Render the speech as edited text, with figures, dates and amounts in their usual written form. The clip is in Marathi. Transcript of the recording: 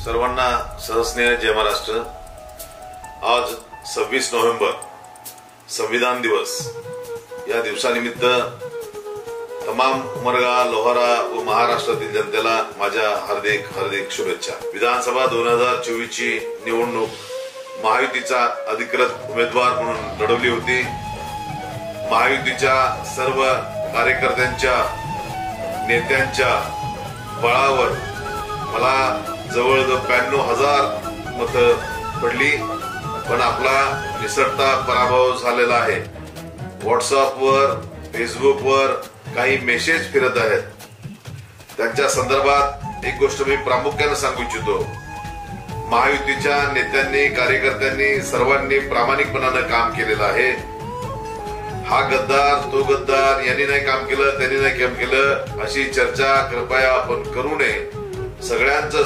सर्वांना सहस्नेह जय महाराष्ट्र। आज 26 नोव्हेंबर संविधान दिवस या दिवसानिमित्त तमाम उमरगा, लोहारा व महाराष्ट्रातील जनतेला माझ्या हार्दिक हार्दिक शुभेच्छा। विधानसभा 2024 ची निवडणूक महायुतीचा अधिकृत उमेदवार म्हणून लढवली होती। महायुतीच्या सर्व कार्यकर्त्यांच्या नेत्यांच्या बळावर मला जवळजवळ 92,000 मतं पडली, पण आपला निसटता पराभव झालेला आहे। व्हॉट्सअपवर, फेसबुकवर काही मेसेज फिरत आहेत। त्यांच्या संदर्भात एक गोष्ट मी प्रामुख्याने सांगू इच्छितो। महायुतीच्या नेत्यांनी, कार्यकर्त्यांनी सर्वांनी प्रामाणिकपणाने काम केलेलं आहे। हा गद्दार, तो गद्दार, यांनी नाही काम केलं, त्यांनी नाही काम केलं अशी चर्चा कृपया आपण करू नये। सगळ्यांचं